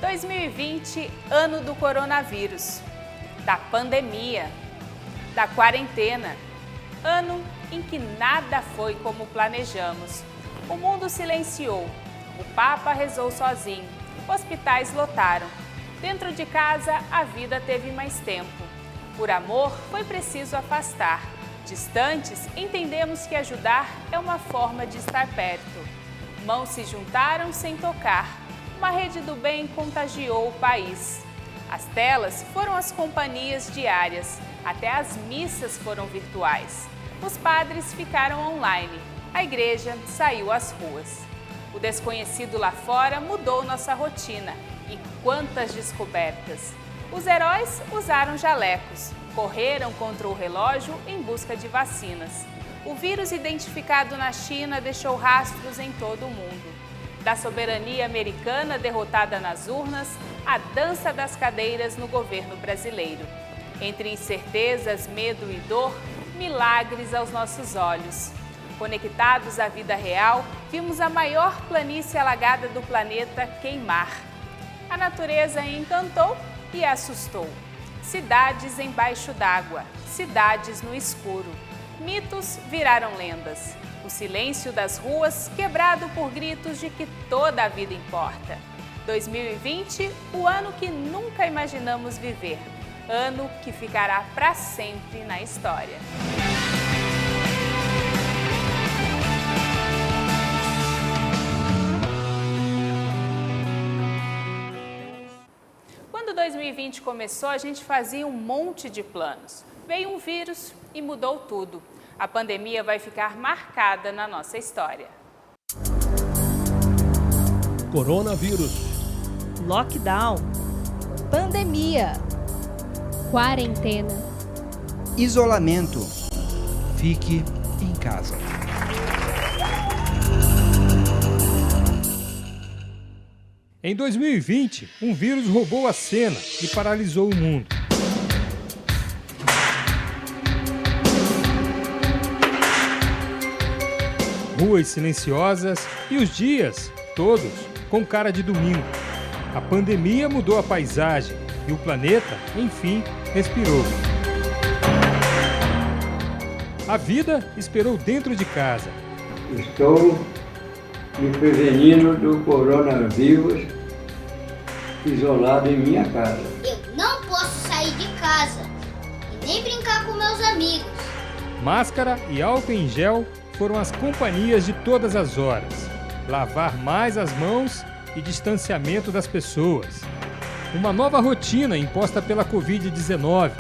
2020, ano do coronavírus, da pandemia, da quarentena, ano em que nada foi como planejamos. O mundo silenciou, o Papa rezou sozinho, hospitais lotaram. Dentro de casa, a vida teve mais tempo. Por amor, foi preciso afastar. Distantes, entendemos que ajudar é uma forma de estar perto. Mãos se juntaram sem tocar. Uma rede do bem contagiou o país. As telas foram as companhias diárias, até as missas foram virtuais. Os padres ficaram online, a igreja saiu às ruas. O desconhecido lá fora mudou nossa rotina. E quantas descobertas! Os heróis usaram jalecos, correram contra o relógio em busca de vacinas. O vírus identificado na China deixou rastros em todo o mundo. Da soberania americana derrotada nas urnas, à dança das cadeiras no governo brasileiro. Entre incertezas, medo e dor, milagres aos nossos olhos. Conectados à vida real, vimos a maior planície alagada do planeta queimar. A natureza encantou e assustou. Cidades embaixo d'água, cidades no escuro. Mitos viraram lendas. O silêncio das ruas quebrado por gritos de que toda a vida importa. 2020, o ano que nunca imaginamos viver. Ano que ficará para sempre na história. Quando 2020 começou, a gente fazia um monte de planos. Veio um vírus e mudou tudo. A pandemia vai ficar marcada na nossa história. Coronavírus. Lockdown. Pandemia. Quarentena. Isolamento. Fique em casa. Em 2020, um vírus roubou a cena e paralisou o mundo. Ruas silenciosas e os dias, todos, com cara de domingo. A pandemia mudou a paisagem e o planeta, enfim, respirou. A vida esperou dentro de casa. Estou me prevenindo do coronavírus, isolado em minha casa. Eu não posso sair de casa e nem brincar com meus amigos. Máscara e álcool em gel foram as companhias de todas as horas. Lavar mais as mãos e distanciamento das pessoas. Uma nova rotina imposta pela Covid-19,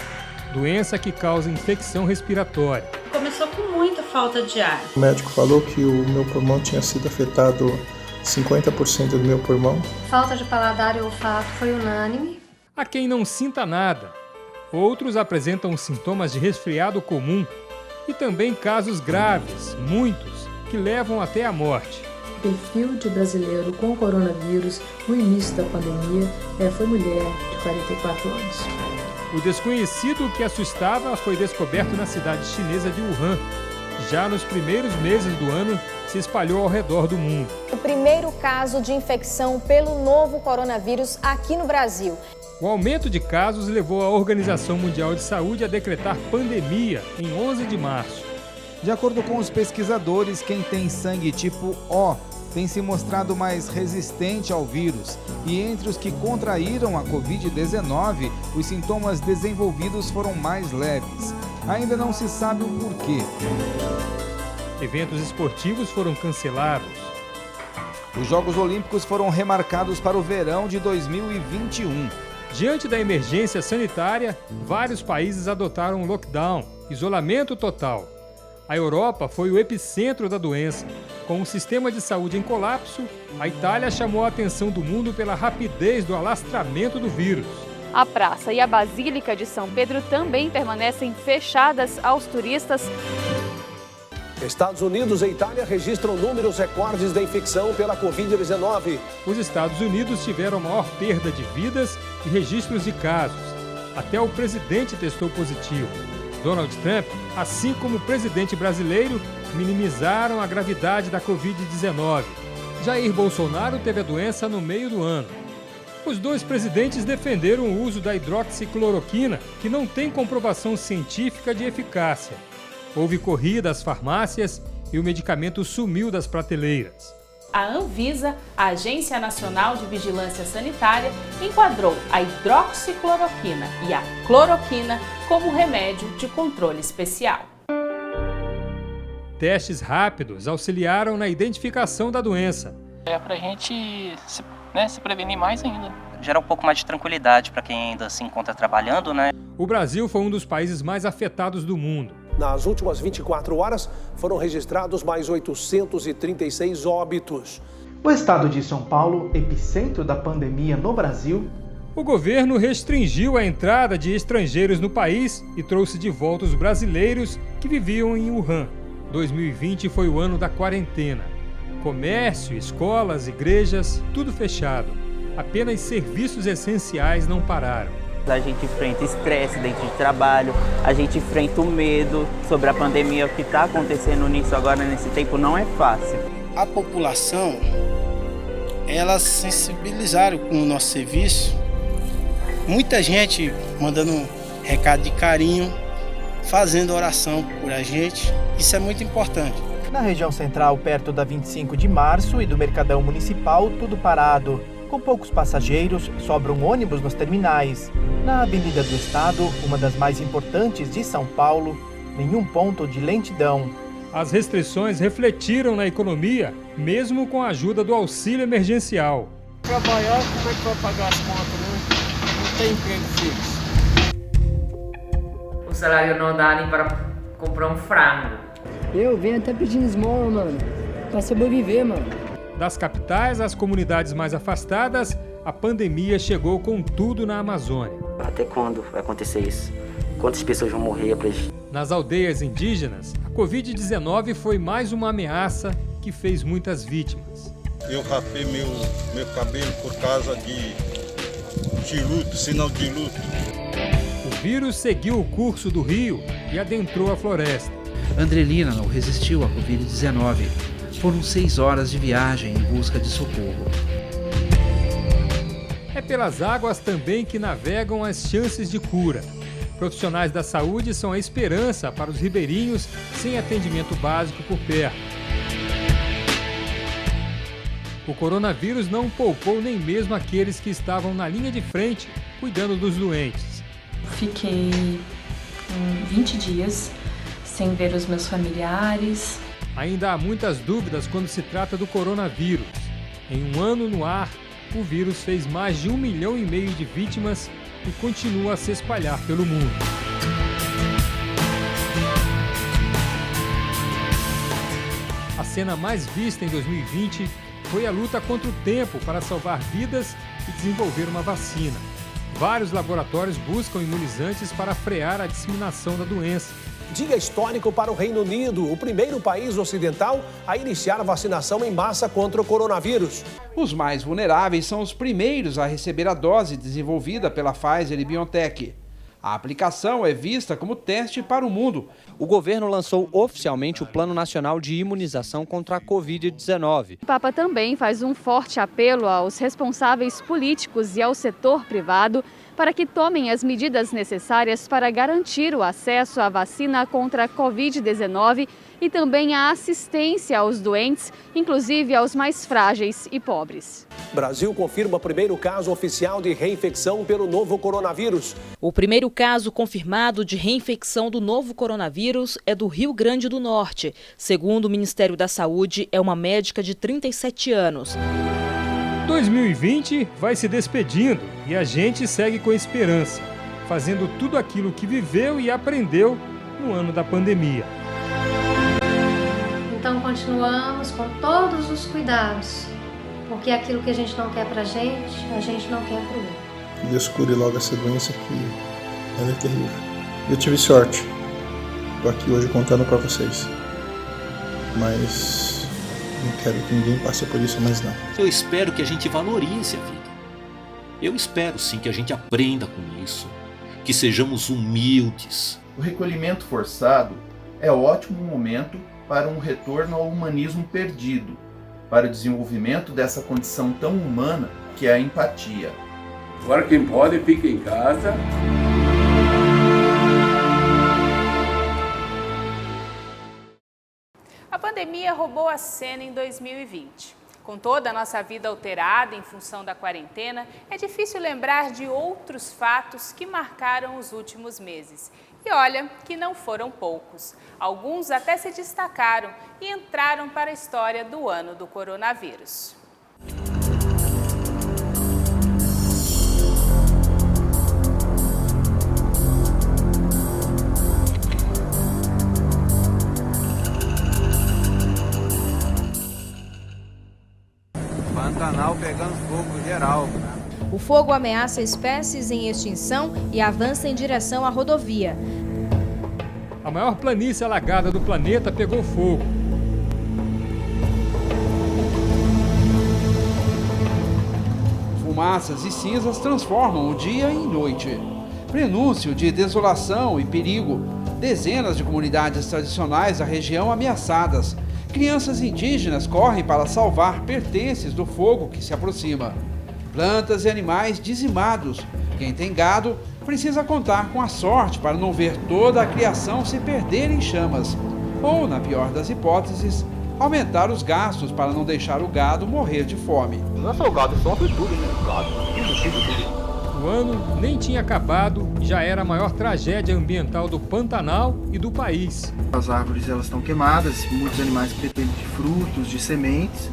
doença que causa infecção respiratória. Começou com muita falta de ar. O médico falou que o meu pulmão tinha sido afetado 50% do meu pulmão. Falta de paladar e olfato foi unânime. Há quem não sinta nada. Outros apresentam sintomas de resfriado comum e também casos graves, muitos, que levam até a morte. O perfil de brasileiro com coronavírus no início da pandemia foi mulher de 44 anos. O desconhecido que assustava foi descoberto na cidade chinesa de Wuhan. Já nos primeiros meses do ano, se espalhou ao redor do mundo. O primeiro caso de infecção pelo novo coronavírus aqui no Brasil. O aumento de casos levou a Organização Mundial de Saúde a decretar pandemia em 11 de março. De acordo com os pesquisadores, quem tem sangue tipo O tem se mostrado mais resistente ao vírus. E entre os que contraíram a Covid-19, os sintomas desenvolvidos foram mais leves. Ainda não se sabe o porquê. Eventos esportivos foram cancelados. Os Jogos Olímpicos foram remarcados para o verão de 2021. Diante da emergência sanitária, vários países adotaram um lockdown, isolamento total. A Europa foi o epicentro da doença. Com o sistema de saúde em colapso, a Itália chamou a atenção do mundo pela rapidez do alastramento do vírus. A praça e a Basílica de São Pedro também permanecem fechadas aos turistas. Estados Unidos e Itália registram números recordes da infecção pela Covid-19. Os Estados Unidos tiveram a maior perda de vidas e registros de casos. Até o presidente testou positivo. Donald Trump, assim como o presidente brasileiro, minimizaram a gravidade da Covid-19. Jair Bolsonaro teve a doença no meio do ano. Os dois presidentes defenderam o uso da hidroxicloroquina, que não tem comprovação científica de eficácia. Houve corrida às farmácias e o medicamento sumiu das prateleiras. A Anvisa, a Agência Nacional de Vigilância Sanitária, enquadrou a hidroxicloroquina e a cloroquina como remédio de controle especial. Testes rápidos auxiliaram na identificação da doença. É para a gente se prevenir mais ainda. Gera um pouco mais de tranquilidade para quem ainda se encontra trabalhando, né? O Brasil foi um dos países mais afetados do mundo. Nas últimas 24 horas, foram registrados mais 836 óbitos. O estado de São Paulo, epicentro da pandemia no Brasil. O governo restringiu a entrada de estrangeiros no país e trouxe de volta os brasileiros que viviam em Wuhan. 2020 foi o ano da quarentena. Comércio, escolas, igrejas, tudo fechado. Apenas serviços essenciais não pararam. A gente enfrenta estresse dentro de trabalho, a gente enfrenta o medo sobre a pandemia. O que está acontecendo nisso agora, nesse tempo, não é fácil. A população, elas sensibilizaram com o nosso serviço. Muita gente mandando recado de carinho, fazendo oração por a gente. Isso é muito importante. Na região central, perto da 25 de março e do Mercadão Municipal, tudo parado. Com poucos passageiros, sobram ônibus nos terminais. Na Avenida do Estado, uma das mais importantes de São Paulo, nenhum ponto de lentidão. As restrições refletiram na economia, mesmo com a ajuda do auxílio emergencial. Trabalhar, como é que vai pagar as contas, né? Não tem emprego fixo. O salário não dá nem para comprar um frango. Eu venho até pedindo esmola, mano, para sobreviver, mano. Das capitais às comunidades mais afastadas, a pandemia chegou com tudo na Amazônia. Até quando vai acontecer isso? Quantas pessoas vão morrer? Nas aldeias indígenas, a Covid-19 foi mais uma ameaça que fez muitas vítimas. Eu rapei meu cabelo por causa de luto, sinal de luto. O vírus seguiu o curso do rio e adentrou a floresta. Andrelina não resistiu à Covid-19. Foram 6 horas de viagem em busca de socorro. É pelas águas também que navegam as chances de cura. Profissionais da saúde são a esperança para os ribeirinhos sem atendimento básico por perto. O coronavírus não poupou nem mesmo aqueles que estavam na linha de frente, cuidando dos doentes. Fiquei 20 dias sem ver os meus familiares. Ainda há muitas dúvidas quando se trata do coronavírus. Em um ano no ar, o vírus fez mais de 1,5 milhão de vítimas e continua a se espalhar pelo mundo. A cena mais vista em 2020 foi a luta contra o tempo para salvar vidas e desenvolver uma vacina. Vários laboratórios buscam imunizantes para frear a disseminação da doença. Dia histórico para o Reino Unido, o primeiro país ocidental a iniciar a vacinação em massa contra o coronavírus. Os mais vulneráveis são os primeiros a receber a dose desenvolvida pela Pfizer e BioNTech. A aplicação é vista como teste para o mundo. O governo lançou oficialmente o Plano Nacional de Imunização contra a Covid-19. O Papa também faz um forte apelo aos responsáveis políticos e ao setor privado para que tomem as medidas necessárias para garantir o acesso à vacina contra a Covid-19 e também a assistência aos doentes, inclusive aos mais frágeis e pobres. Brasil confirma o primeiro caso oficial de reinfecção pelo novo coronavírus. O primeiro caso confirmado de reinfecção do novo coronavírus é do Rio Grande do Norte. Segundo o Ministério da Saúde, é uma médica de 37 anos. 2020 vai se despedindo e a gente segue com esperança, fazendo tudo aquilo que viveu e aprendeu no ano da pandemia. Então continuamos com todos os cuidados, porque aquilo que a gente não quer pra gente, a gente não quer pro outro. Que Deus cure logo essa doença que ela é terrível. Eu tive sorte, tô aqui hoje contando pra vocês, mas não quero que ninguém passe por isso mais não. Eu espero que a gente valorize a vida. Eu espero sim que a gente aprenda com isso, que sejamos humildes. O recolhimento forçado é ótimo momento para um retorno ao humanismo perdido, para o desenvolvimento dessa condição tão humana que é a empatia. Agora quem pode fica em casa. A pandemia roubou a cena em 2020. Com toda a nossa vida alterada em função da quarentena, é difícil lembrar de outros fatos que marcaram os últimos meses. E olha que não foram poucos. Alguns até se destacaram e entraram para a história do ano do coronavírus. Pantanal pegando fogo geral. O fogo ameaça espécies em extinção e avança em direção à rodovia. A maior planície alagada do planeta pegou fogo. Fumaças e cinzas transformam o dia em noite. Prenúncio de desolação e perigo. Dezenas de comunidades tradicionais da região ameaçadas. Crianças indígenas correm para salvar pertences do fogo que se aproxima. Plantas e animais dizimados. Quem tem gado precisa contar com a sorte para não ver toda a criação se perder em chamas. Ou, na pior das hipóteses, aumentar os gastos para não deixar o gado morrer de fome. Não é só o gado, sofre tudo, né? O gado, tudo. O ano nem tinha acabado e já era a maior tragédia ambiental do Pantanal e do país. As árvores elas estão queimadas, muitos animais que dependem de frutos, de sementes,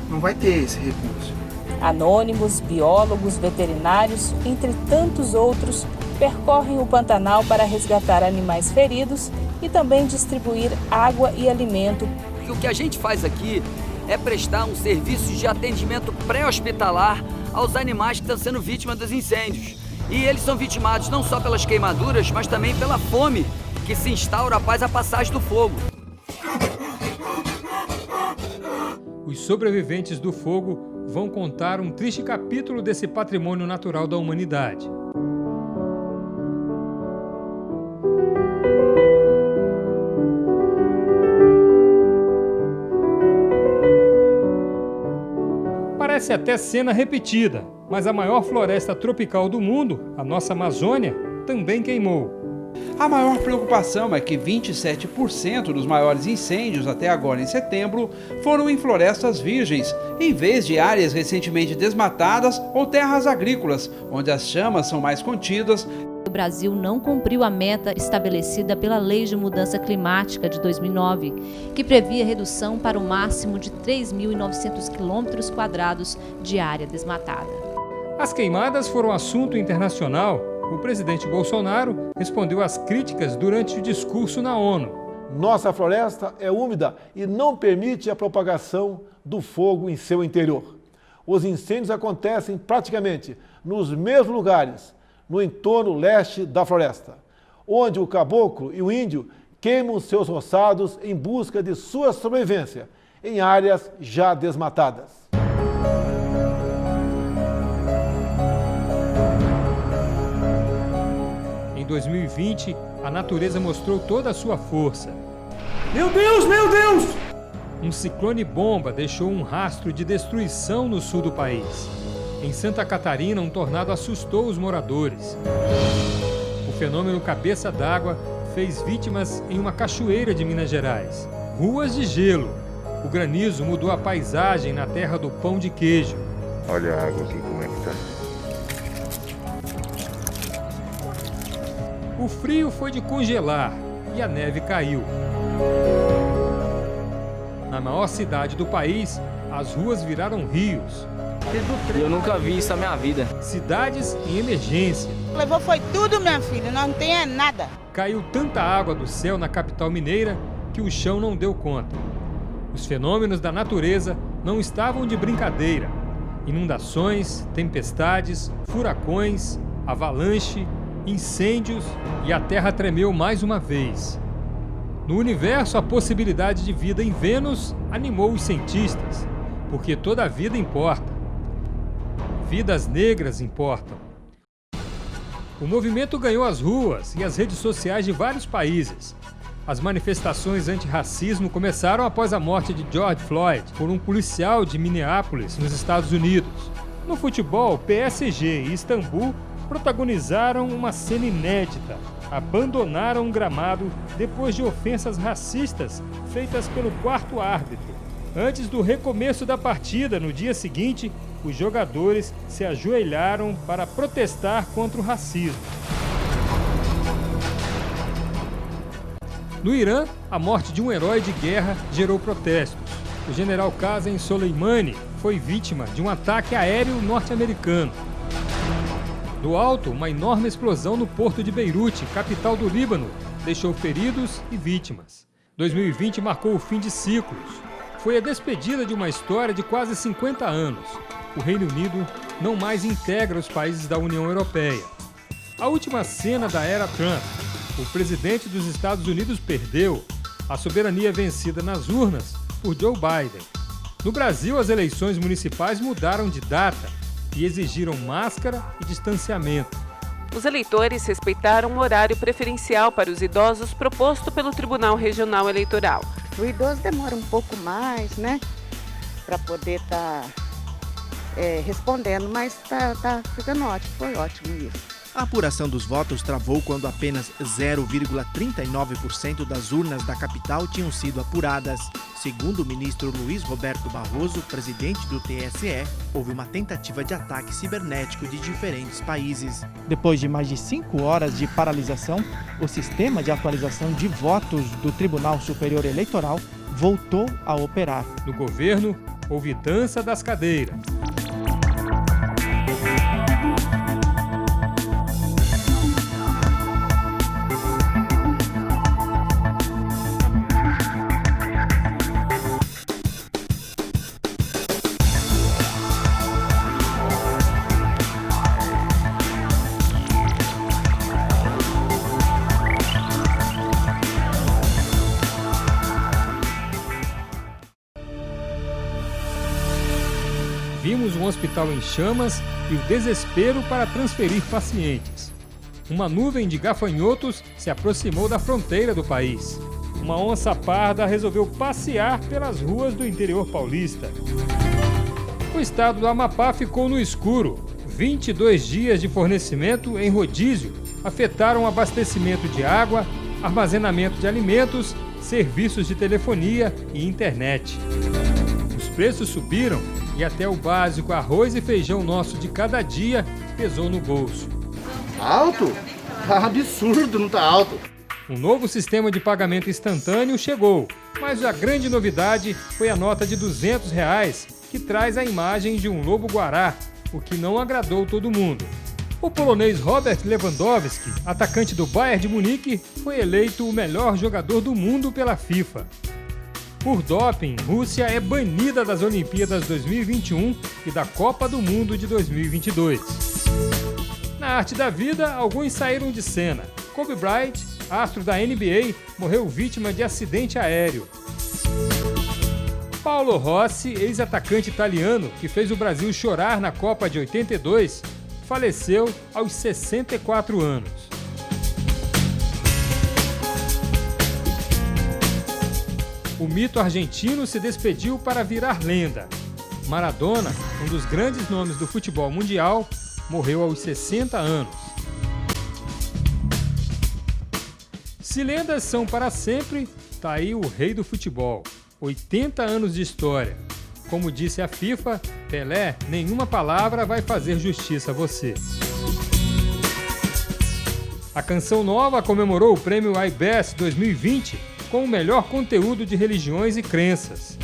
não vai ter esse recurso. Anônimos, biólogos, veterinários, entre tantos outros, percorrem o Pantanal para resgatar animais feridos e também distribuir água e alimento. O que a gente faz aqui é prestar um serviço de atendimento pré-hospitalar aos animais que estão sendo vítimas dos incêndios. E eles são vitimados não só pelas queimaduras, mas também pela fome que se instaura após a passagem do fogo. Os sobreviventes do fogo vão contar um triste capítulo desse patrimônio natural da humanidade. Parece até cena repetida, mas a maior floresta tropical do mundo, a nossa Amazônia, também queimou. A maior preocupação é que 27% dos maiores incêndios até agora em setembro foram em florestas virgens, em vez de áreas recentemente desmatadas ou terras agrícolas, onde as chamas são mais contidas. O Brasil não cumpriu a meta estabelecida pela Lei de Mudança Climática de 2009, que previa redução para o máximo de 3.900 km² de área desmatada. As queimadas foram assunto internacional. O presidente Bolsonaro respondeu às críticas durante o discurso na ONU. Nossa floresta é úmida e não permite a propagação do fogo em seu interior. Os incêndios acontecem praticamente nos mesmos lugares, no entorno leste da floresta, onde o caboclo e o índio queimam seus roçados em busca de sua sobrevivência, em áreas já desmatadas. Em 2020, a natureza mostrou toda a sua força. Meu Deus, meu Deus! Um ciclone-bomba deixou um rastro de destruição no sul do país. Em Santa Catarina, um tornado assustou os moradores. O fenômeno Cabeça d'Água fez vítimas em uma cachoeira de Minas Gerais. Ruas de gelo. O granizo mudou a paisagem na terra do pão de queijo. Olha a água aqui, como é que tá. O frio foi de congelar e a neve caiu. Na maior cidade do país, as ruas viraram rios. Eu nunca vi isso na minha vida. Cidades em emergência. Levou foi tudo, minha filha, não tem nada. Caiu tanta água do céu na capital mineira que o chão não deu conta. Os fenômenos da natureza não estavam de brincadeira. Inundações, tempestades, furacões, avalanche, incêndios e a Terra tremeu mais uma vez. No universo, a possibilidade de vida em Vênus animou os cientistas, porque toda vida importa. Vidas negras importam. O movimento ganhou as ruas e as redes sociais de vários países. As manifestações antirracismo começaram após a morte de George Floyd por um policial de Minneapolis, nos Estados Unidos. No futebol, PSG e Istambul protagonizaram uma cena inédita. Abandonaram um gramado depois de ofensas racistas feitas pelo quarto árbitro. Antes do recomeço da partida, no dia seguinte, os jogadores se ajoelharam para protestar contra o racismo. No Irã, a morte de um herói de guerra gerou protestos. O general Qasem Soleimani foi vítima de um ataque aéreo norte-americano. Do alto, uma enorme explosão no porto de Beirute, capital do Líbano, deixou feridos e vítimas. 2020 marcou o fim de ciclos. Foi a despedida de uma história de quase 50 anos. O Reino Unido não mais integra os países da União Europeia. A última cena da era Trump. O presidente dos Estados Unidos perdeu a soberania vencida nas urnas por Joe Biden. No Brasil, as eleições municipais mudaram de data e exigiram máscara e distanciamento. Os eleitores respeitaram o horário preferencial para os idosos proposto pelo Tribunal Regional Eleitoral. O idoso demora um pouco mais, né? Para poder estar respondendo, mas tá ficando ótimo, foi ótimo isso. A apuração dos votos travou quando apenas 0,39% das urnas da capital tinham sido apuradas. Segundo o ministro Luiz Roberto Barroso, presidente do TSE, houve uma tentativa de ataque cibernético de diferentes países. Depois de mais de 5 horas de paralisação, o sistema de atualização de votos do Tribunal Superior Eleitoral voltou a operar. No governo, houve dança das cadeiras. Vimos um hospital em chamas e o desespero para transferir pacientes. Uma nuvem de gafanhotos se aproximou da fronteira do país. Uma onça parda resolveu passear pelas ruas do interior paulista. O estado do Amapá ficou no escuro. 22 dias de fornecimento em rodízio afetaram o abastecimento de água, armazenamento de alimentos, serviços de telefonia e internet. Os preços subiram e até o básico arroz e feijão nosso de cada dia pesou no bolso. Alto? Tá absurdo, não tá alto. Um novo sistema de pagamento instantâneo chegou, mas a grande novidade foi a nota de R$200, que traz a imagem de um lobo-guará, o que não agradou todo mundo. O polonês Robert Lewandowski, atacante do Bayern de Munique, foi eleito o melhor jogador do mundo pela FIFA. Por doping, Rússia é banida das Olimpíadas 2021 e da Copa do Mundo de 2022. Na arte da vida, alguns saíram de cena. Kobe Bryant, astro da NBA, morreu vítima de acidente aéreo. Paolo Rossi, ex-atacante italiano que fez o Brasil chorar na Copa de 82, faleceu aos 64 anos. O mito argentino se despediu para virar lenda. Maradona, um dos grandes nomes do futebol mundial, morreu aos 60 anos. Se lendas são para sempre, tá aí o rei do futebol. 80 anos de história. Como disse a FIFA, Pelé, nenhuma palavra vai fazer justiça a você. A Canção Nova comemorou o prêmio iBest 2020 com o melhor conteúdo de religiões e crenças.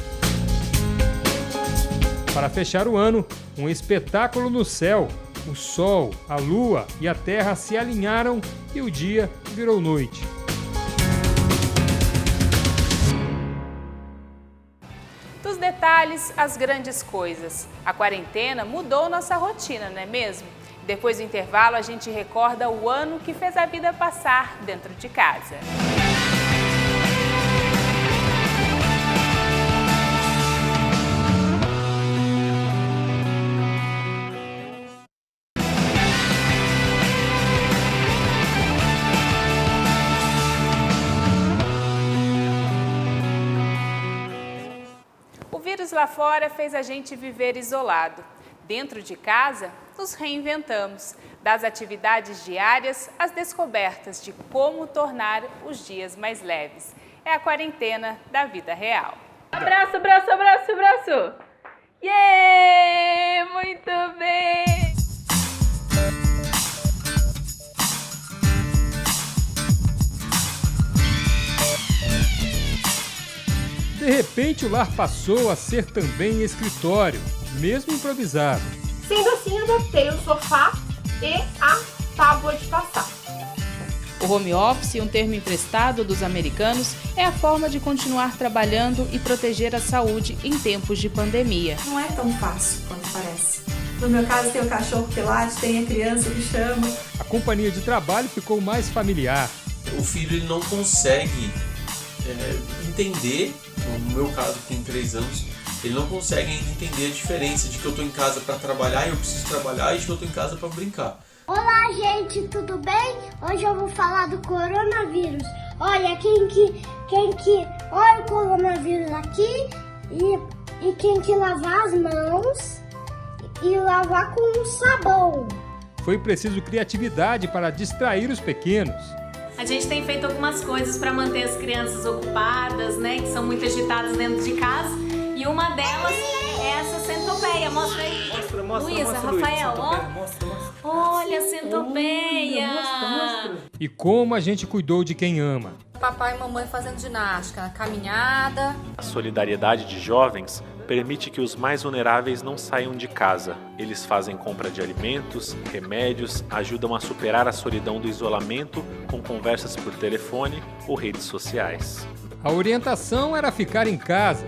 Para fechar o ano, um espetáculo no céu. O Sol, a Lua e a Terra se alinharam e o dia virou noite. Dos detalhes às grandes coisas. A quarentena mudou nossa rotina, não é mesmo? Depois do intervalo, a gente recorda o ano que fez a vida passar dentro de casa. O vírus lá fora fez a gente viver isolado. Dentro de casa, nos reinventamos, das atividades diárias às descobertas de como tornar os dias mais leves. É a quarentena da vida real. Abraço, abraço, abraço, abraço! Yeah! Muito bem! De repente, o lar passou a ser também escritório, mesmo improvisado. Sendo assim, adaptei o sofá e a tábua de passar. O home office, um termo emprestado dos americanos, é a forma de continuar trabalhando e proteger a saúde em tempos de pandemia. Não é tão fácil quanto parece. No meu caso, tem o cachorro que late, tem a criança que chama. A companhia de trabalho ficou mais familiar. O filho ele não consegue entender, no meu caso que tem 3 anos, ele não consegue ainda entender a diferença de que eu estou em casa para trabalhar e eu preciso trabalhar e de que eu estou em casa para brincar. Olá, gente, tudo bem? Hoje eu vou falar do coronavírus. Olha, olha o coronavírus aqui e quem que lavar as mãos e lavar com sabão. Foi preciso criatividade para distrair os pequenos. A gente tem feito algumas coisas para manter as crianças ocupadas, né, que são muito agitadas dentro de casa. E uma delas é essa centopeia. Mostra aí. Mostra, Luísa, Rafael, ó. Olha a centopeia. E como a gente cuidou de quem ama. Papai e mamãe fazendo ginástica, caminhada. A solidariedade de jovens permite que os mais vulneráveis não saiam de casa. Eles fazem compra de alimentos, remédios, ajudam a superar a solidão do isolamento com conversas por telefone ou redes sociais. A orientação era ficar em casa,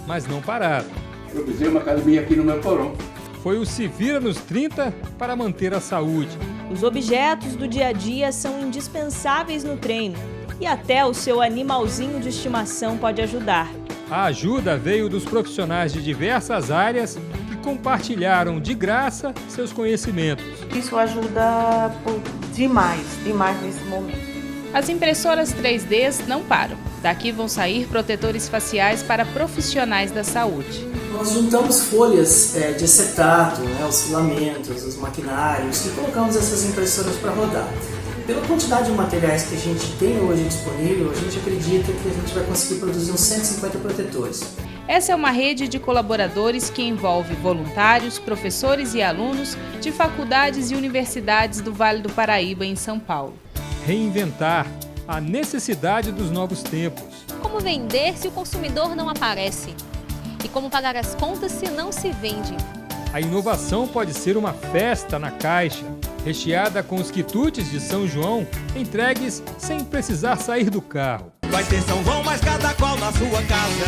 mas não parar. Eu fiz uma academia aqui no meu porão. Foi o Se Vira nos 30 para manter a saúde. Os objetos do dia a dia são indispensáveis no treino e até o seu animalzinho de estimação pode ajudar. A ajuda veio dos profissionais de diversas áreas que compartilharam de graça seus conhecimentos. Isso ajuda demais nesse momento. As impressoras 3D não param. Daqui vão sair protetores faciais para profissionais da saúde. Nós juntamos folhas de acetato, os filamentos, os maquinários e colocamos essas impressoras para rodar. Pela quantidade de materiais que a gente tem hoje disponível, a gente acredita que a gente vai conseguir produzir uns 150 protetores. Essa é uma rede de colaboradores que envolve voluntários, professores e alunos de faculdades e universidades do Vale do Paraíba, em São Paulo. Reinventar a necessidade dos novos tempos. Como vender se o consumidor não aparece? E como pagar as contas se não se vende? A inovação pode ser uma festa na caixa, recheada com os quitutes de São João, entregues sem precisar sair do carro. Vai ter São João, mas cada qual na sua casa.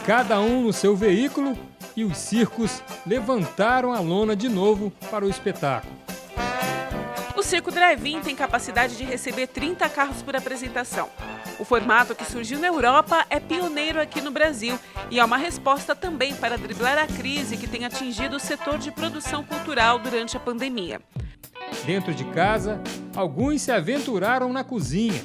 Cada um no seu veículo e os circos levantaram a lona de novo para o espetáculo. O Circo Drive-In tem capacidade de receber 30 carros por apresentação. O formato que surgiu na Europa é pioneiro aqui no Brasil e é uma resposta também para driblar a crise que tem atingido o setor de produção cultural durante a pandemia. Dentro de casa, alguns se aventuraram na cozinha.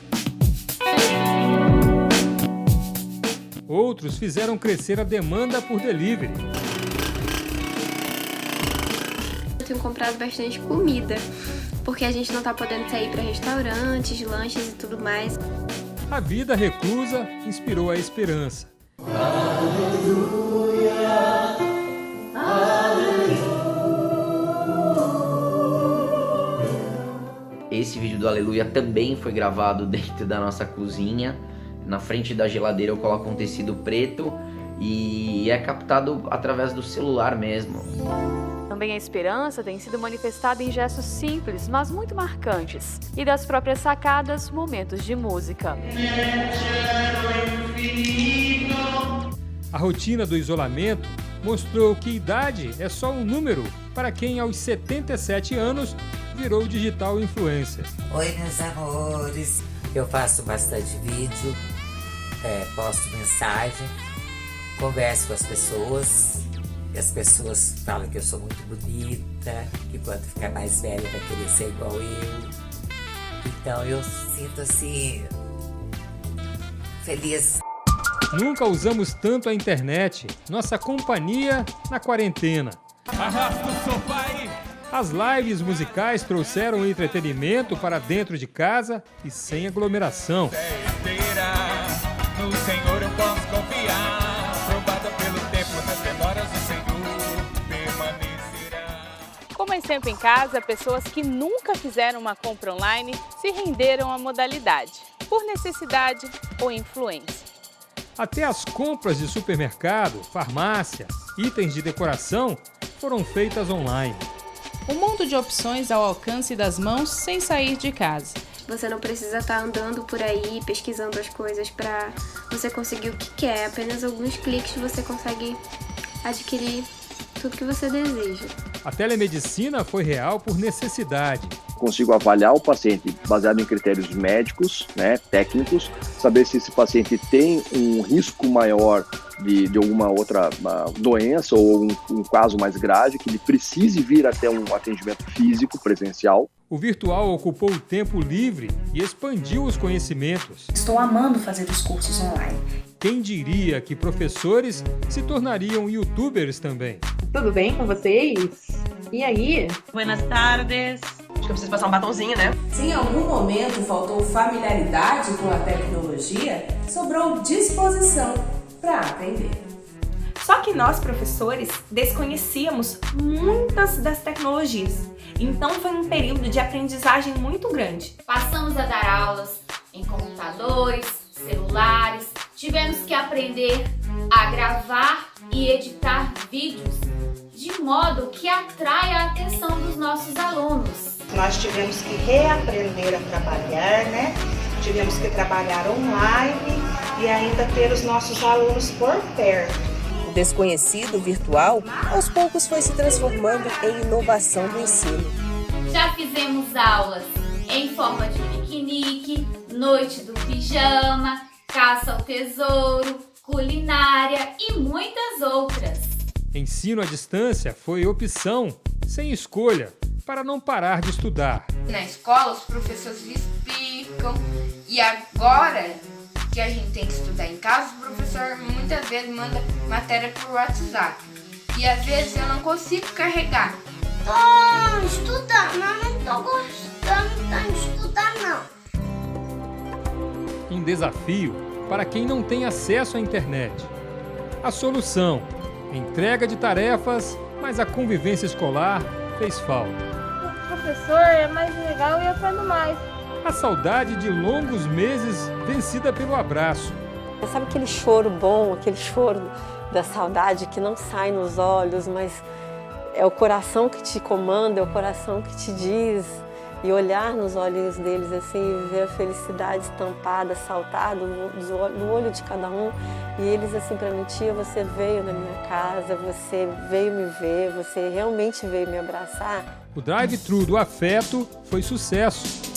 Outros fizeram crescer a demanda por delivery. Eu tenho comprado bastante comida, porque a gente não está podendo sair para restaurantes, lanches e tudo mais. A vida reclusa inspirou a esperança. Aleluia, Esse vídeo do Aleluia também foi gravado dentro da nossa cozinha. Na frente da geladeira eu coloco um tecido preto e é captado através do celular mesmo. Também a esperança tem sido manifestada em gestos simples, mas muito marcantes, e das próprias sacadas, momentos de música. A rotina do isolamento mostrou que idade é só um número para quem aos 77 anos virou digital influencer. Oi, meus amores, eu faço bastante vídeo, posto mensagem, converso com as pessoas. E as pessoas falam que eu sou muito bonita, que quando ficar mais velha vai querer ser igual eu. Então eu sinto assim, feliz. Nunca usamos tanto a internet, nossa companhia na quarentena. Arrasta o sofá aí. As lives musicais trouxeram entretenimento para dentro de casa e sem aglomeração. No Senhor eu posso confiar, provada pelo tempo, nas demoras o Senhor permanecerá. Com mais tempo em casa, pessoas que nunca fizeram uma compra online se renderam à modalidade, por necessidade ou influência. Até as compras de supermercado, farmácia, itens de decoração foram feitas online. Um mundo de opções ao alcance das mãos sem sair de casa. Você não precisa estar andando por aí, pesquisando as coisas para você conseguir o que quer. Apenas alguns cliques você consegue adquirir tudo que você deseja. A telemedicina foi real por necessidade. Consigo avaliar o paciente baseado em critérios médicos, técnicos, saber se esse paciente tem um risco maior de alguma outra doença ou um caso mais grave, que ele precise vir até um atendimento físico, presencial. O virtual ocupou o tempo livre e expandiu os conhecimentos. Estou amando fazer os cursos online. Quem diria que professores se tornariam youtubers também? Tudo bem com vocês? E aí? Buenas tardes. Acho que eu preciso passar um batonzinho, né? Se em algum momento faltou familiaridade com a tecnologia, sobrou disposição para aprender. Só que nós, professores, desconhecíamos muitas das tecnologias. Então foi um período de aprendizagem muito grande. Passamos a dar aulas em computadores, celulares, tivemos que aprender a gravar e editar vídeos de modo que atrai a atenção dos nossos alunos. Nós tivemos que reaprender a trabalhar, Tivemos que trabalhar online e ainda ter os nossos alunos por perto. O desconhecido virtual, aos poucos foi se transformando em inovação do ensino. Já fizemos aulas em forma de piquenique, noite do pijama, caça ao tesouro, culinária e muitas outras. Ensino à distância foi opção, sem escolha, para não parar de estudar. Na escola, os professores explicam e agora que a gente tem que estudar em casa, o professor muitas vezes manda matéria por WhatsApp. E às vezes eu não consigo carregar. Tô estudando, mas não tô gostando tanto de estudar não. Um desafio para quem não tem acesso à internet. A solução: entrega de tarefas, mas a convivência escolar fez falta. O professor é mais legal e eu aprendo mais. A saudade de longos meses vencida pelo abraço. Sabe aquele choro bom, aquele choro da saudade que não sai nos olhos, mas é o coração que te comanda, é o coração que te diz. E olhar nos olhos deles assim e ver a felicidade estampada, saltar no olho de cada um. E eles assim para mim, tia, você veio na minha casa, você veio me ver, você realmente veio me abraçar. O drive-thru do afeto foi sucesso.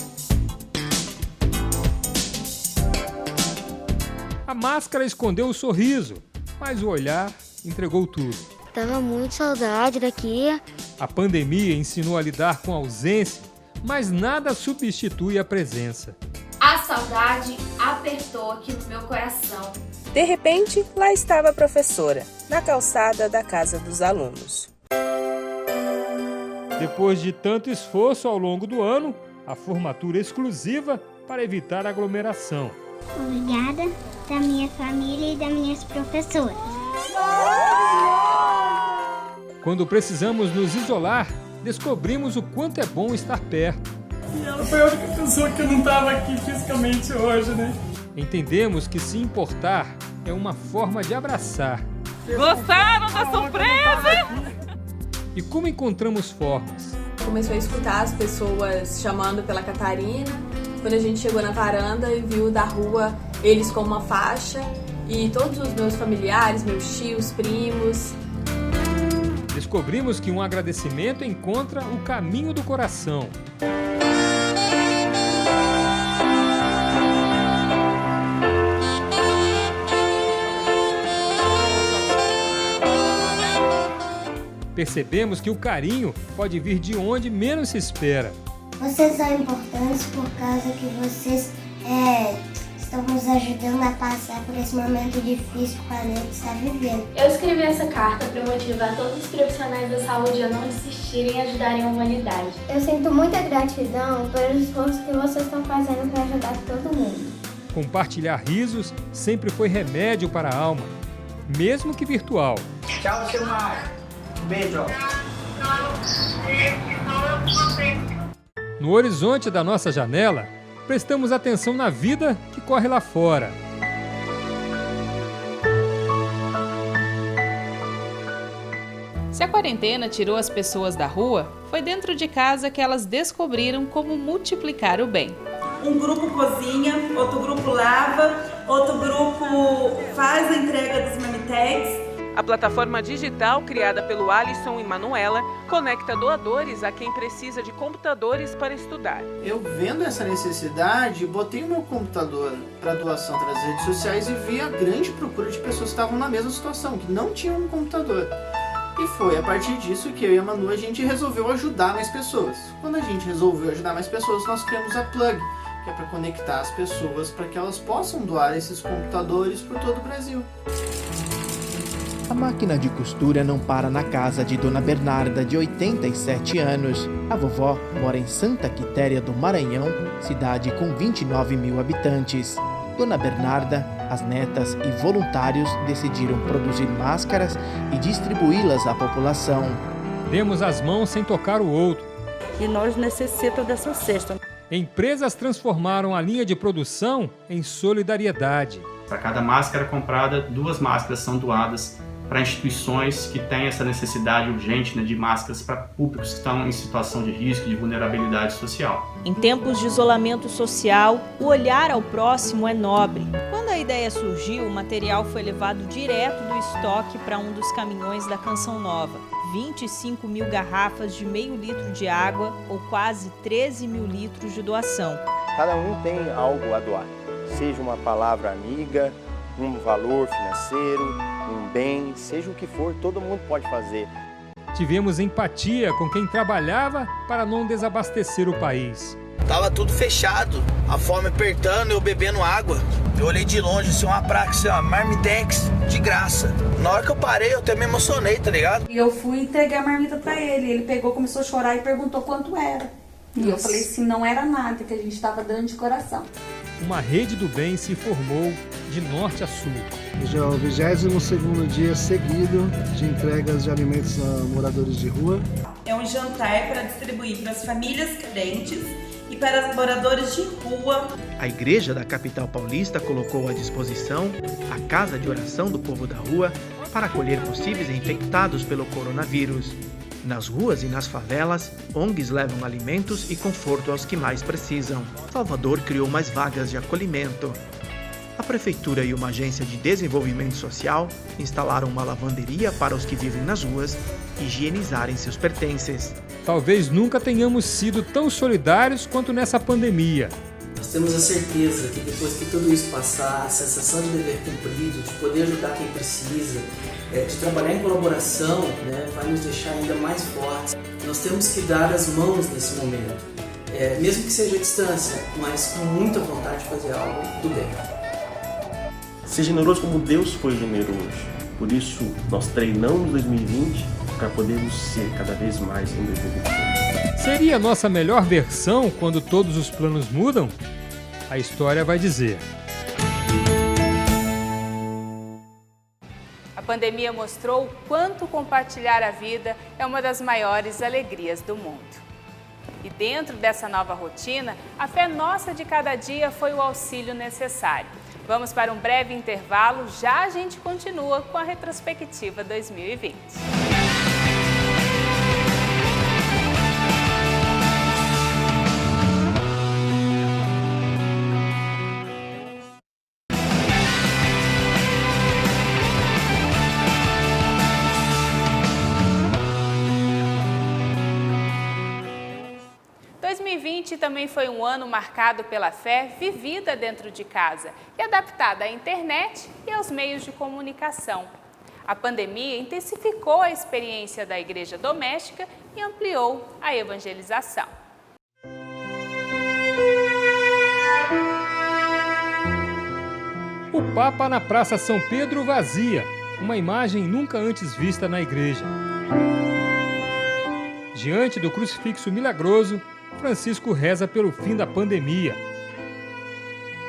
A máscara escondeu o sorriso, mas o olhar entregou tudo. Tava muito saudade daqui. A pandemia ensinou a lidar com a ausência, mas nada substitui a presença. A saudade apertou aqui no meu coração. De repente, lá estava a professora, na calçada da casa dos alunos. Depois de tanto esforço ao longo do ano, a formatura exclusiva para evitar aglomeração. Obrigada da minha família e das minhas professoras. Quando precisamos nos isolar, descobrimos o quanto é bom estar perto. E ela foi a única pessoa que não estava aqui fisicamente hoje, Entendemos que se importar é uma forma de abraçar. Gostaram da surpresa? E como encontramos formas? Começou a escutar as pessoas chamando pela Catarina. Quando a gente chegou na varanda e viu da rua eles com uma faixa e todos os meus familiares, meus tios, primos. Descobrimos que um agradecimento encontra o caminho do coração. Percebemos que o carinho pode vir de onde menos se espera. Vocês são importantes por causa que vocês estão nos ajudando a passar por esse momento difícil que a gente está vivendo. Eu escrevi essa carta para motivar todos os profissionais da saúde a não desistirem e ajudarem a humanidade. Eu sinto muita gratidão pelo esforço que vocês estão fazendo para ajudar todo mundo. Compartilhar risos sempre foi remédio para a alma, mesmo que virtual. Tchau, seu Mário. Beijo. No horizonte da nossa janela, prestamos atenção na vida que corre lá fora. Se a quarentena tirou as pessoas da rua, foi dentro de casa que elas descobriram como multiplicar o bem. Um grupo cozinha, outro grupo lava, outro grupo faz a entrega dos marmitex. A plataforma digital, criada pelo Alisson e Manuela, conecta doadores a quem precisa de computadores para estudar. Eu vendo essa necessidade, botei o meu computador para doação nas redes sociais e vi a grande procura de pessoas que estavam na mesma situação, que não tinham um computador. E foi a partir disso que eu e a Manu, a gente resolveu ajudar mais pessoas. Quando a gente resolveu ajudar mais pessoas, nós criamos a Plug, que é para conectar as pessoas para que elas possam doar esses computadores por todo o Brasil. A máquina de costura não para na casa de Dona Bernarda, de 87 anos. A vovó mora em Santa Quitéria do Maranhão, cidade com 29 mil habitantes. Dona Bernarda, as netas e voluntários decidiram produzir máscaras e distribuí-las à população. Demos as mãos sem tocar o outro. E nós necessitamos dessa cesta. Empresas transformaram a linha de produção em solidariedade. Para cada máscara comprada, 2 máscaras são doadas para instituições que têm essa necessidade urgente, de máscaras para públicos que estão em situação de risco, de vulnerabilidade social. Em tempos de isolamento social, o olhar ao próximo é nobre. Quando a ideia surgiu, o material foi levado direto do estoque para um dos caminhões da Canção Nova. 25 mil garrafas de meio litro de água ou quase 13 mil litros de doação. Cada um tem algo a doar, seja uma palavra amiga, um valor financeiro, um bem, seja o que for, todo mundo pode fazer. Tivemos empatia com quem trabalhava para não desabastecer o país. Tava tudo fechado, a fome apertando, eu bebendo água. Eu olhei de longe, assim, uma praça, assim, uma marmitex, de graça. Na hora que eu parei, eu até me emocionei, tá ligado? E eu fui entregar a marmita pra ele. Ele pegou, começou a chorar e perguntou quanto era. E eu falei assim, não era nada, que a gente tava dando de coração. Uma rede do bem se formou de norte a sul. Já é o 22º dia seguido de entregas de alimentos a moradores de rua. É um jantar para distribuir para as famílias carentes e para os moradores de rua. A Igreja da capital paulista colocou à disposição a Casa de Oração do Povo da Rua para acolher possíveis infectados pelo coronavírus. Nas ruas e nas favelas, ONGs levam alimentos e conforto aos que mais precisam. Salvador criou mais vagas de acolhimento. A Prefeitura e uma agência de desenvolvimento social instalaram uma lavanderia para os que vivem nas ruas higienizarem seus pertences. Talvez nunca tenhamos sido tão solidários quanto nessa pandemia. Nós temos a certeza que depois que tudo isso passar, a sensação de dever cumprido, de poder ajudar quem precisa, de trabalhar em colaboração, vai nos deixar ainda mais fortes. Nós temos que dar as mãos nesse momento, mesmo que seja à distância, mas com muita vontade de fazer algo do bem. Ser generoso como Deus foi generoso. Por isso, nós treinamos 2020 para podermos ser cada vez mais em 2021. Seria a nossa melhor versão quando todos os planos mudam? A história vai dizer. A pandemia mostrou o quanto compartilhar a vida é uma das maiores alegrias do mundo. E dentro dessa nova rotina, a fé nossa de cada dia foi o auxílio necessário. Vamos para um breve intervalo, já a gente continua com a retrospectiva 2020. Também foi um ano marcado pela fé vivida dentro de casa e adaptada à internet e aos meios de comunicação. A pandemia intensificou a experiência da igreja doméstica e ampliou a evangelização. O Papa na Praça São Pedro vazia, uma imagem nunca antes vista na igreja. Diante do crucifixo milagroso, Francisco reza pelo fim da pandemia.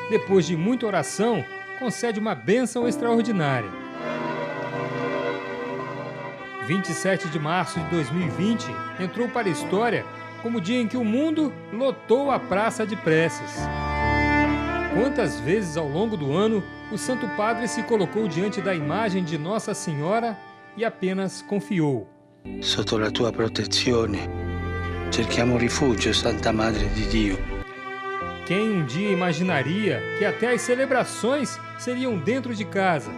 Depois de muita oração, concede uma bênção extraordinária. 27 de março de 2020 entrou para a história como o dia em que o mundo lotou a Praça de Preces. Quantas vezes ao longo do ano o Santo Padre se colocou diante da imagem de Nossa Senhora e apenas confiou. Sotto la tua protezione, cerchiamo rifugio, Santa Madre di Dio. Quem um dia imaginaria que até as celebrações seriam dentro de casa?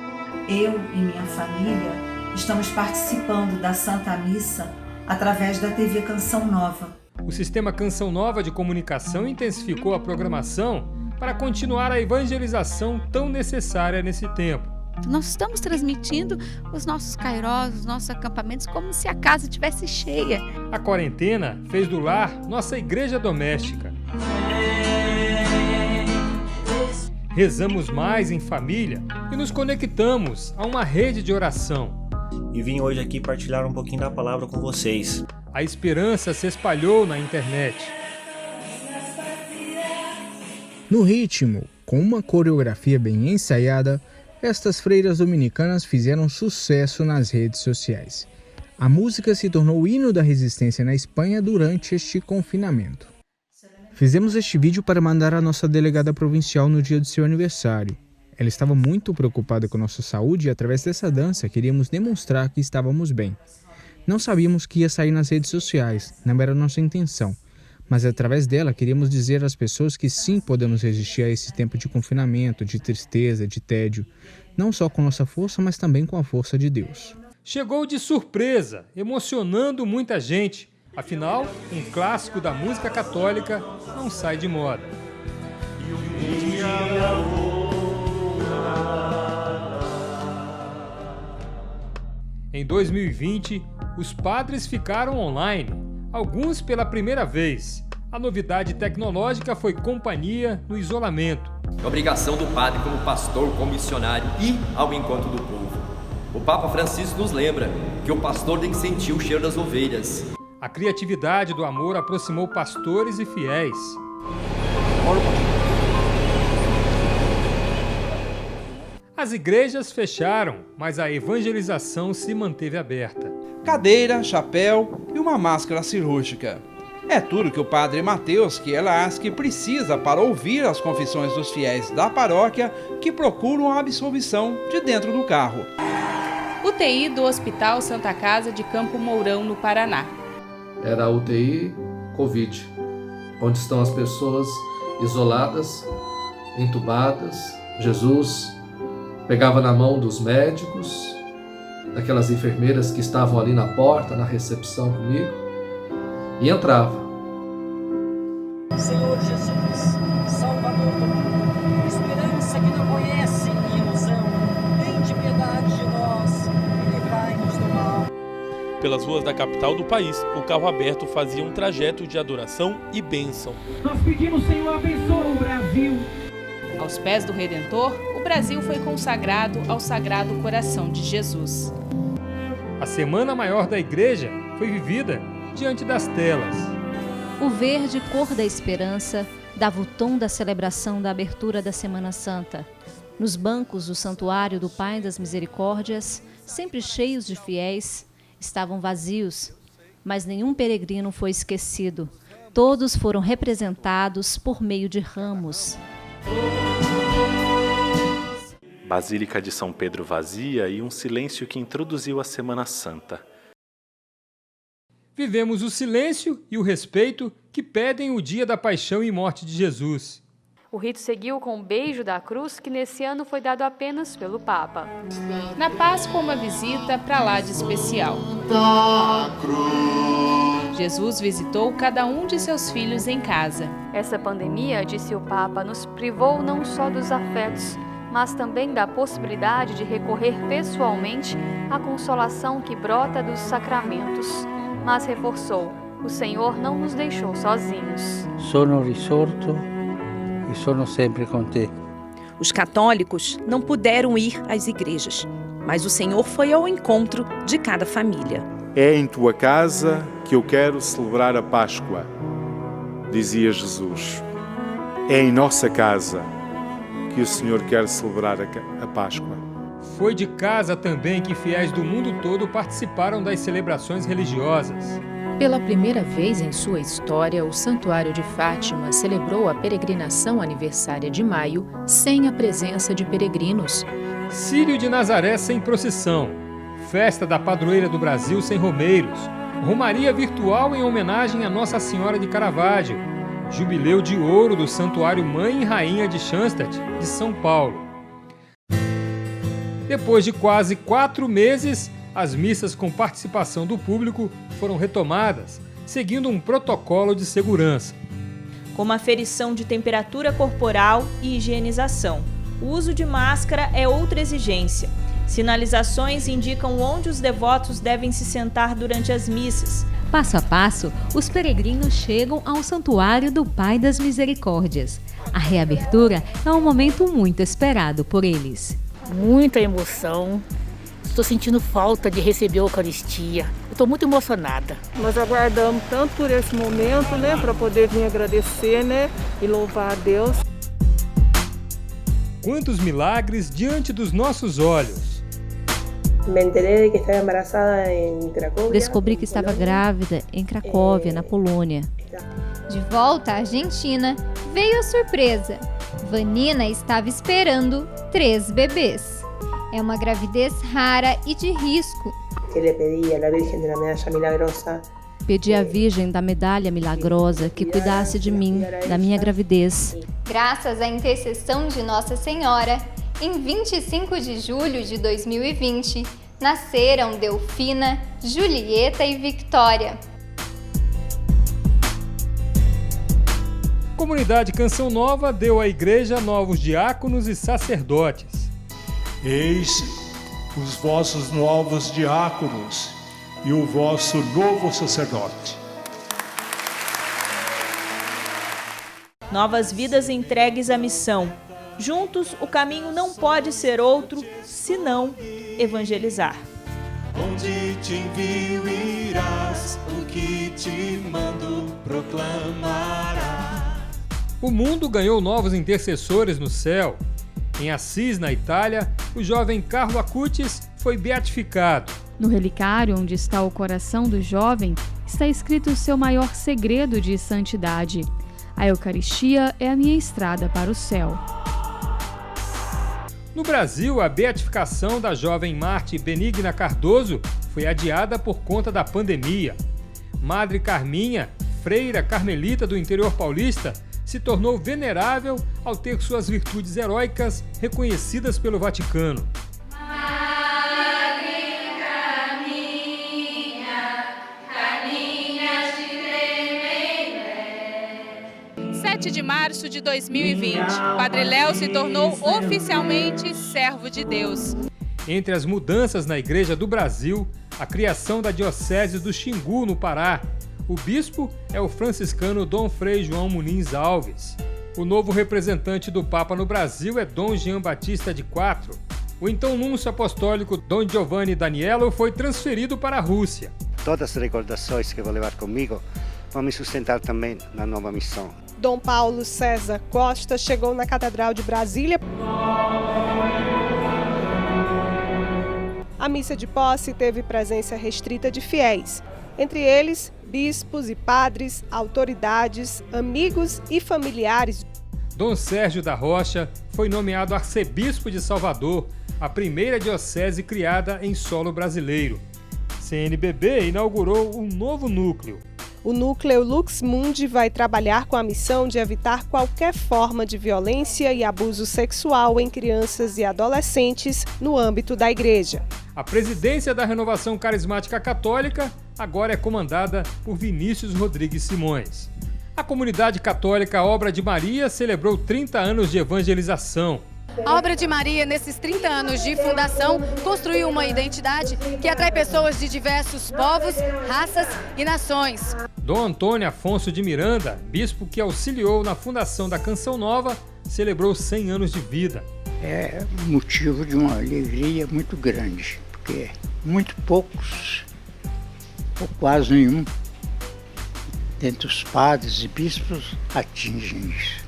Eu e minha família estamos participando da Santa Missa através da TV Canção Nova. O sistema Canção Nova de comunicação intensificou a programação para continuar a evangelização tão necessária nesse tempo. Nós estamos transmitindo os nossos cairós, os nossos acampamentos, como se a casa estivesse cheia. A quarentena fez do lar nossa igreja doméstica. Rezamos mais em família e nos conectamos a uma rede de oração. E vim hoje aqui partilhar um pouquinho da palavra com vocês. A esperança se espalhou na internet. No ritmo, com uma coreografia bem ensaiada, estas freiras dominicanas fizeram sucesso nas redes sociais. A música se tornou o hino da resistência na Espanha durante este confinamento. Fizemos este vídeo para mandar à nossa delegada provincial no dia do seu aniversário. Ela estava muito preocupada com nossa saúde e através dessa dança queríamos demonstrar que estávamos bem. Não sabíamos que ia sair nas redes sociais, não era nossa intenção. Mas através dela queríamos dizer às pessoas que sim podemos resistir a esse tempo de confinamento, de tristeza, de tédio, não só com nossa força, mas também com a força de Deus. Chegou de surpresa, emocionando muita gente. Afinal, um clássico da música católica não sai de moda. Em 2020, os padres ficaram online, alguns pela primeira vez. A novidade tecnológica foi companhia no isolamento. É obrigação do padre como pastor, como missionário, ir ao encontro do povo. O Papa Francisco nos lembra que o pastor tem que sentir o cheiro das ovelhas. A criatividade do amor aproximou pastores e fiéis. As igrejas fecharam, mas a evangelização se manteve aberta. Cadeira, chapéu e uma máscara cirúrgica. É tudo que o padre Mateus Kielarski precisa para ouvir as confissões dos fiéis da paróquia que procuram a absolvição de dentro do carro. UTI do Hospital Santa Casa de Campo Mourão, no Paraná. Era a UTI Covid, onde estão as pessoas isoladas, entubadas. Jesus pegava na mão dos médicos, daquelas enfermeiras que estavam ali na porta, na recepção comigo, e entrava. Senhor Jesus, Salvador do mundo, esperança que não conhece ilusão, tende piedade de nós e livrai-nos do mal. Pelas ruas da capital do país, o carro aberto fazia um trajeto de adoração e bênção. Nós pedimos, Senhor, abençoa o Brasil. Aos pés do Redentor, o Brasil foi consagrado ao Sagrado Coração de Jesus. A Semana Maior da Igreja foi vivida diante das telas. O verde, cor da esperança, dava o tom da celebração da abertura da Semana Santa. Nos bancos do Santuário do Pai das Misericórdias, sempre cheios de fiéis, estavam vazios, mas nenhum peregrino foi esquecido. Todos foram representados por meio de ramos. Basílica de São Pedro vazia e um silêncio que introduziu a Semana Santa. Vivemos o silêncio e o respeito que pedem o dia da paixão e morte de Jesus. O rito seguiu com o beijo da cruz, que nesse ano foi dado apenas pelo Papa. Na Páscoa, uma visita para lá de especial. Jesus visitou cada um de seus filhos em casa. Essa pandemia, disse o Papa, nos privou não só dos afetos, mas também da possibilidade de recorrer pessoalmente à consolação que brota dos sacramentos. Mas reforçou, o Senhor não nos deixou sozinhos. Sono risorto e sono sempre com te. Os católicos não puderam ir às igrejas, mas o Senhor foi ao encontro de cada família. É em tua casa que eu quero celebrar a Páscoa, dizia Jesus. É em nossa casa que o Senhor quer celebrar a Páscoa. Foi de casa também que fiéis do mundo todo participaram das celebrações religiosas. Pela primeira vez em sua história, o Santuário de Fátima celebrou a peregrinação aniversária de maio sem a presença de peregrinos. Círio de Nazaré sem procissão, festa da padroeira do Brasil sem romeiros, romaria virtual em homenagem a Nossa Senhora de Caravaggio, jubileu de ouro do Santuário Mãe e Rainha de Schanstatt, de São Paulo. Depois de quase 4 meses, as missas com participação do público foram retomadas, seguindo um protocolo de segurança. Como aferição de temperatura corporal e higienização. O uso de máscara é outra exigência. Sinalizações indicam onde os devotos devem se sentar durante as missas. Passo a passo, os peregrinos chegam ao Santuário do Pai das Misericórdias. A reabertura é um momento muito esperado por eles. Muita emoção. Estou sentindo falta de receber a Eucaristia. Estou muito emocionada. Nós aguardamos tanto por esse momento, para poder vir agradecer, e louvar a Deus. Quantos milagres diante dos nossos olhos. Descobri que estava grávida em Cracóvia, na Polônia. De volta à Argentina, veio a surpresa. Vanina estava esperando 3 bebês. É uma gravidez rara e de risco. Pedi à Virgem da Medalha Milagrosa que cuidasse de mim, da minha gravidez. Graças à intercessão de Nossa Senhora, em 25 de julho de 2020, nasceram Delfina, Julieta e Victória. Comunidade Canção Nova deu à igreja novos diáconos e sacerdotes. Eis os vossos novos diáconos e o vosso novo sacerdote. Novas vidas entregues à missão. Juntos, o caminho não pode ser outro, senão evangelizar. Onde te envio irás, o que te mando proclamará. O mundo ganhou novos intercessores no céu. Em Assis, na Itália, o jovem Carlo Acutis foi beatificado. No relicário onde está o coração do jovem, está escrito o seu maior segredo de santidade. A Eucaristia é a minha estrada para o céu. No Brasil, a beatificação da jovem Marte Benigna Cardoso foi adiada por conta da pandemia. Madre Carminha, freira carmelita do interior paulista, se tornou venerável ao ter suas virtudes heróicas reconhecidas pelo Vaticano. 7 de março de 2020, Padre Léo se tornou oficialmente servo de Deus. Entre as mudanças na Igreja do Brasil, a criação da Diocese do Xingu, no Pará. O bispo é o franciscano Dom Frei João Muniz Alves. O novo representante do Papa no Brasil é Dom Jean Batista de Quatro. O então núncio apostólico Dom Giovanni Danielo foi transferido para a Rússia. Todas as recordações que vou levar comigo vão me sustentar também na nova missão. Dom Paulo César Costa chegou na Catedral de Brasília. A missa de posse teve presença restrita de fiéis, entre eles bispos e padres, autoridades, amigos e familiares. Dom Sérgio da Rocha foi nomeado arcebispo de Salvador, a primeira diocese criada em solo brasileiro. CNBB inaugurou um novo núcleo. O núcleo Lux Mundi vai trabalhar com a missão de evitar qualquer forma de violência e abuso sexual em crianças e adolescentes no âmbito da igreja. A presidência da Renovação Carismática Católica agora é comandada por Vinícius Rodrigues Simões. A comunidade católica Obra de Maria celebrou 30 anos de evangelização. A Obra de Maria, nesses 30 anos de fundação, construiu uma identidade que atrai pessoas de diversos povos, raças e nações. Dom Antônio Afonso de Miranda, bispo que auxiliou na fundação da Canção Nova, celebrou 100 anos de vida. É motivo de uma alegria muito grande, porque muito poucos, ou quase nenhum, dentre os padres e bispos atingem isso.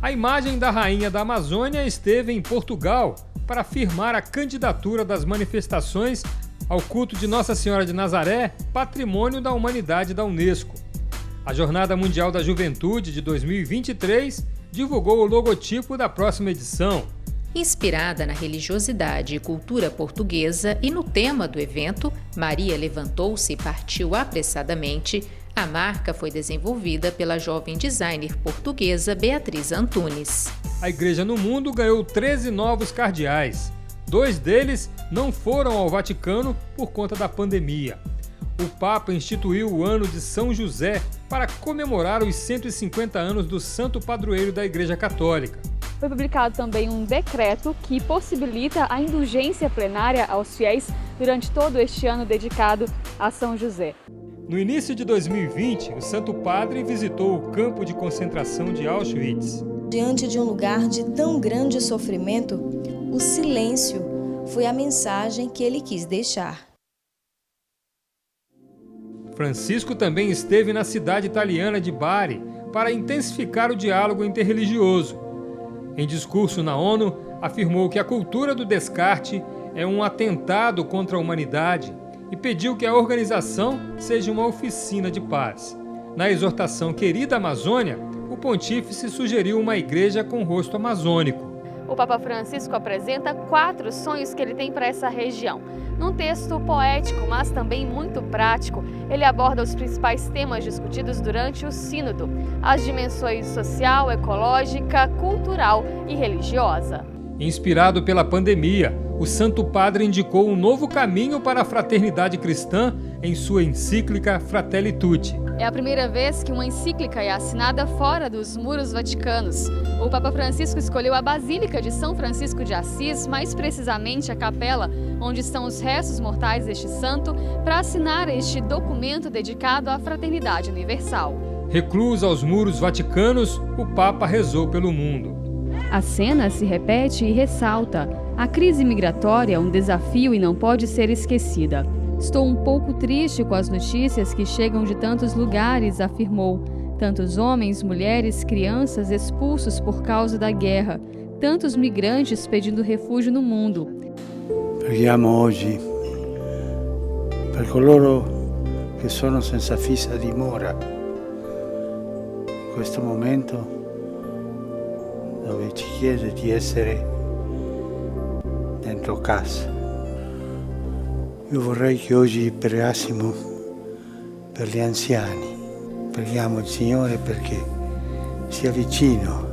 A imagem da Rainha da Amazônia esteve em Portugal para firmar a candidatura das manifestações ao culto de Nossa Senhora de Nazaré, Patrimônio da Humanidade da Unesco. A Jornada Mundial da Juventude de 2023 divulgou o logotipo da próxima edição. Inspirada na religiosidade e cultura portuguesa e no tema do evento, Maria levantou-se e partiu apressadamente. A marca foi desenvolvida pela jovem designer portuguesa Beatriz Antunes. A Igreja no Mundo ganhou 13 novos cardeais. 2 deles não foram ao Vaticano por conta da pandemia. O Papa instituiu o ano de São José para comemorar os 150 anos do santo padroeiro da Igreja Católica. Foi publicado também um decreto que possibilita a indulgência plenária aos fiéis durante todo este ano dedicado a São José. No início de 2020, o Santo Padre visitou o campo de concentração de Auschwitz. Diante de um lugar de tão grande sofrimento, o silêncio foi a mensagem que ele quis deixar. Francisco também esteve na cidade italiana de Bari para intensificar o diálogo interreligioso. Em discurso na ONU, afirmou que a cultura do descarte é um atentado contra a humanidade e pediu que a organização seja uma oficina de paz. Na exortação Querida Amazônia, o pontífice sugeriu uma igreja com rosto amazônico. O Papa Francisco apresenta 4 sonhos que ele tem para essa região. Num texto poético, mas também muito prático, ele aborda os principais temas discutidos durante o sínodo: as dimensões social, ecológica, cultural e religiosa. Inspirado pela pandemia, o Santo Padre indicou um novo caminho para a fraternidade cristã em sua encíclica Fratelli Tutti. É a primeira vez que uma encíclica é assinada fora dos muros vaticanos. O Papa Francisco escolheu a Basílica de São Francisco de Assis, mais precisamente a capela onde estão os restos mortais deste santo, para assinar este documento dedicado à fraternidade universal. Recluso aos muros vaticanos, o Papa rezou pelo mundo. A cena se repete e ressalta: a crise migratória é um desafio e não pode ser esquecida. Estou um pouco triste com as notícias que chegam de tantos lugares, afirmou. Tantos homens, mulheres, crianças expulsos por causa da guerra. Tantos migrantes pedindo refúgio no mundo. Preghiamo oggi per coloro che sono senza fissa dimora. In questo momento dove ci chiede di essere dentro casa. Io vorrei che oggi pregassimo per gli anziani. Preghiamo il Signore perché sia vicino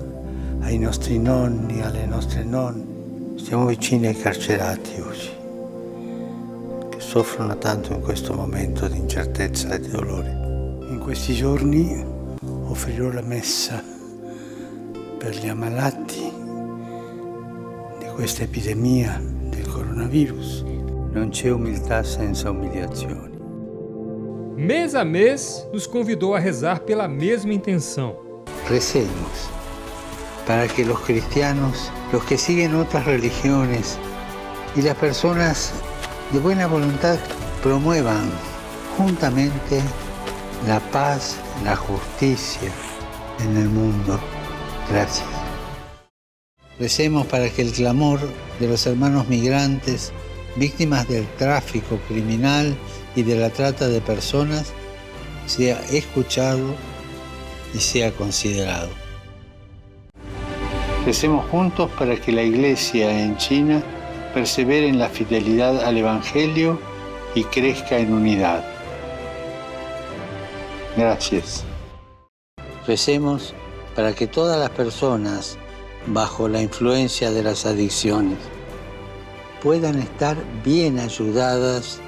ai nostri nonni, alle nostre nonne. Stiamo vicini ai carcerati oggi, che soffrono tanto in questo momento di incertezza e di dolore. In questi giorni offrirò la messa per gli ammalati di questa epidemia del coronavirus. Non c'è umiltà senza umiliazione. Mês a mês, nos convidou a rezar pela mesma intenção. Recemos para que los cristianos, los que siguen otras religiones y las personas de buena voluntad promuevan juntamente la paz, la justicia en el mundo. Gracias. Recemos para que el clamor de los hermanos migrantes, víctimas del tráfico criminal y de la trata de personas, sea escuchado y sea considerado. Recemos juntos para que la Iglesia en China persevere en la fidelidad al Evangelio y crezca en unidad. Gracias. Recemos para que todas las personas bajo la influencia de las adicciones puedan estar bien ayudadas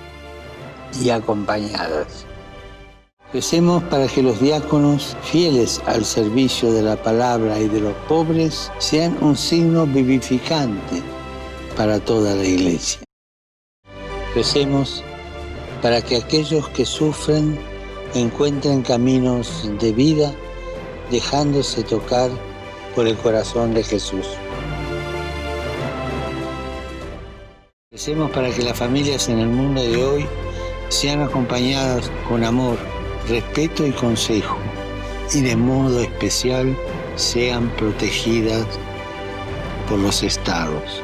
y acompañadas. Recemos para que los diáconos, fieles al servicio de la palabra y de los pobres, sean un signo vivificante para toda la Iglesia. Recemos para que aquellos que sufren encuentren caminos de vida, dejándose tocar por el corazón de Jesús. Recemos para que las familias en el mundo de hoy sean acompañadas con amor, respeto y consejo, y de modo especial sean protegidas por los estados.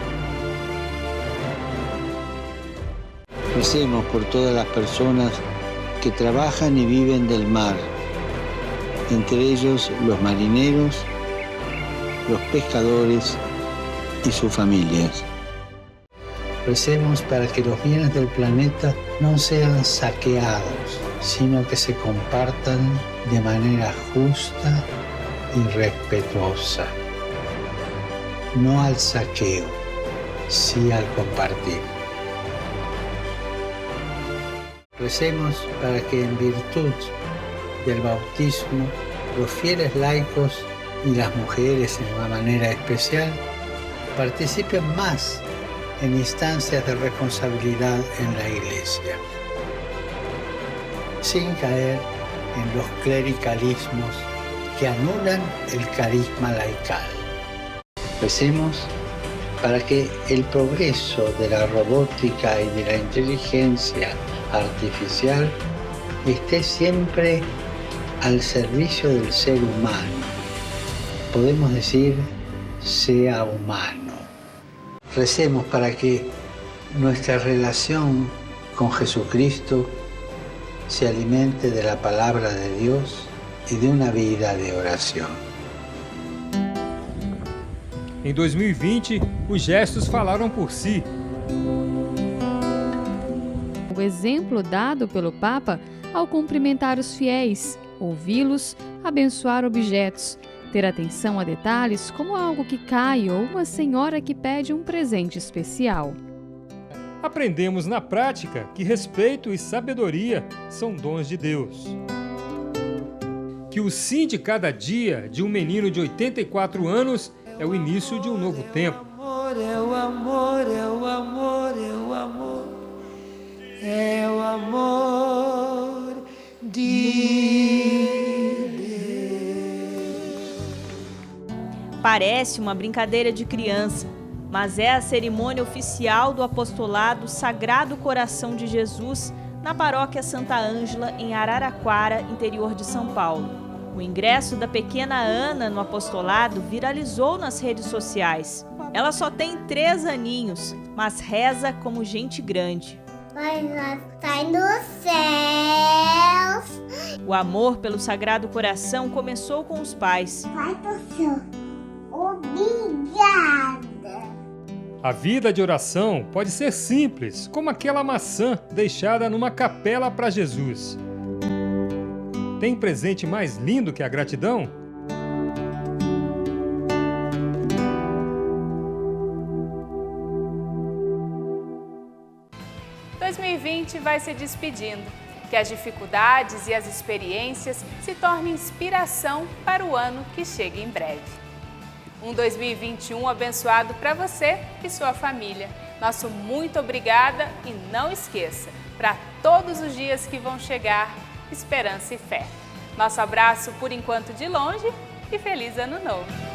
Recemos por todas las personas que trabajan y viven del mar, entre ellos los marineros, los pescadores y sus familias. Recemos para que los bienes del planeta no sean saqueados, sino que se compartan de manera justa y respetuosa. No al saqueo, sí al compartir. Recemos para que en virtud del bautismo los fieles laicos y las mujeres en una manera especial participen más en instancias de responsabilidad en la Iglesia, sin caer en los clericalismos que anulan el carisma laical. Recemos para que el progreso de la robótica y de la inteligencia artificial esté siempre al servicio del ser humano. Podemos decir, sea humano. Recemos para que nuestra relación con Jesucristo se alimente de la palabra de Dios y de una vida de oración. Em 2020, os gestos falaram por si. O exemplo dado pelo Papa ao cumprimentar os fiéis, ouvi-los, abençoar objetos, ter atenção a detalhes como algo que cai ou uma senhora que pede um presente especial. Aprendemos na prática que respeito e sabedoria são dons de Deus. Que o sim de cada dia de um menino de 84 anos é o início de um novo tempo. É o amor, é o amor, é o amor, é o amor de Parece uma brincadeira de criança, mas é a cerimônia oficial do apostolado Sagrado Coração de Jesus na paróquia Santa Ângela, em Araraquara, interior de São Paulo. O ingresso da pequena Ana no apostolado viralizou nas redes sociais. Ela só tem 3 aninhos, mas reza como gente grande. Pai nosso que está nos céus. O amor pelo Sagrado Coração começou com os pais. Pai do céu, obrigada. A vida de oração pode ser simples, como aquela maçã deixada numa capela para Jesus. Tem presente mais lindo que a gratidão? – 2020 vai se despedindo. Que as dificuldades e as experiências se tornem inspiração para o ano que chega em breve. Um 2021 abençoado para você e sua família. Nosso muito obrigada e não esqueça, para todos os dias que vão chegar, esperança e fé. Nosso abraço por enquanto de longe e feliz ano novo!